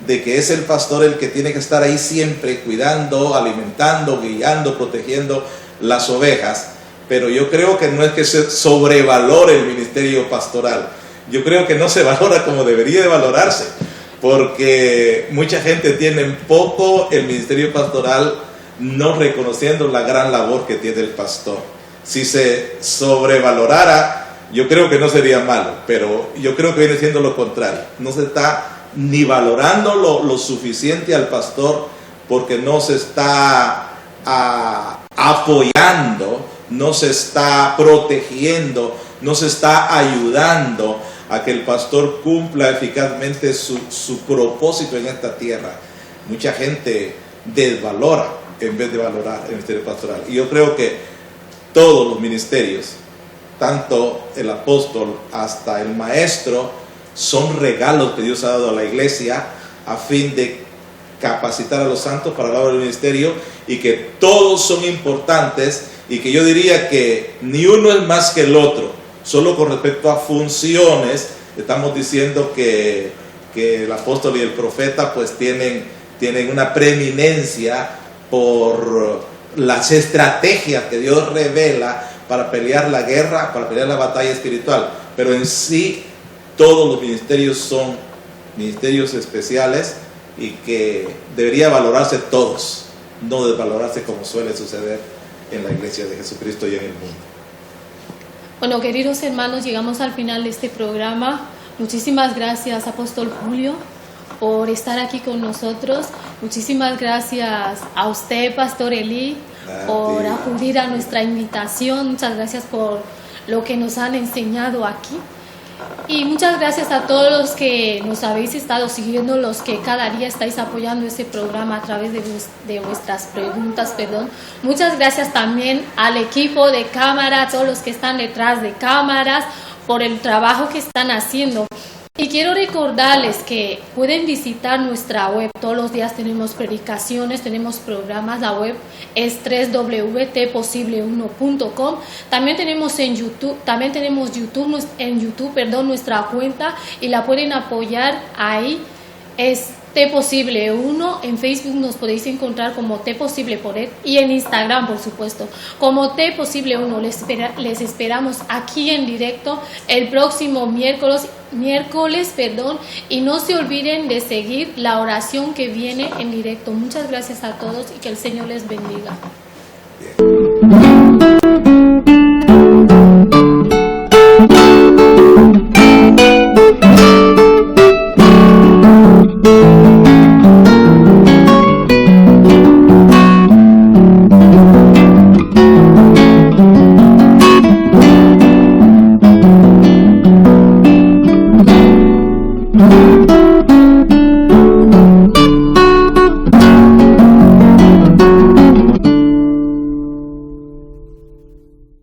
Speaker 2: de que es el pastor el que tiene que estar ahí siempre cuidando, alimentando, guiando, protegiendo las ovejas. Pero yo creo que no es que se sobrevalore el ministerio pastoral. Yo creo que no se valora como debería de valorarse, porque mucha gente tiene poco el ministerio pastoral, no reconociendo la gran labor que tiene el pastor. Si se sobrevalorara, yo creo que no sería malo, pero yo creo que viene siendo lo contrario. No se está ni valorando lo suficiente al pastor, porque no se está apoyando, no se está protegiendo, no se está ayudando a que el pastor cumpla eficazmente su propósito en esta tierra. Mucha gente desvalora en vez de valorar el ministerio pastoral. Y yo creo que todos los ministerios, tanto el apóstol hasta el maestro, son regalos que Dios ha dado a la iglesia a fin de capacitar a los santos para la obra del ministerio, y que todos son importantes, y que yo diría que ni uno es más que el otro. Solo con respecto a funciones, estamos diciendo que el apóstol y el profeta pues tienen una preeminencia por las estrategias que Dios revela para pelear la guerra, para pelear la batalla espiritual. Pero en sí, todos los ministerios son ministerios especiales y que debería valorarse todos, no desvalorarse como suele suceder en la iglesia de Jesucristo y en el mundo.
Speaker 1: Bueno, queridos hermanos, llegamos al final de este programa. Muchísimas gracias, apóstol Julio, por estar aquí con nosotros. Muchísimas gracias a usted, pastor Eli, por acudir a nuestra invitación. Muchas gracias por lo que nos han enseñado aquí. Y muchas gracias a todos los que nos habéis estado siguiendo, los que cada día estáis apoyando este programa a través de vuestras preguntas. Muchas gracias también al equipo de cámara, a todos los que están detrás de cámaras, por el trabajo que están haciendo. Y quiero recordarles que pueden visitar nuestra web. Todos los días tenemos predicaciones, tenemos programas. La web es www.tposible1.com. También tenemos en YouTube, nuestra cuenta, y la pueden apoyar ahí. Es T-Posible1. En Facebook nos podéis encontrar como T-Posible Poder, y en Instagram, por supuesto, como T-Posible1. Les esperamos aquí en directo el próximo miércoles, y no se olviden de seguir la oración que viene en directo. Muchas gracias a todos y que el Señor les bendiga.
Speaker 7: Thank you.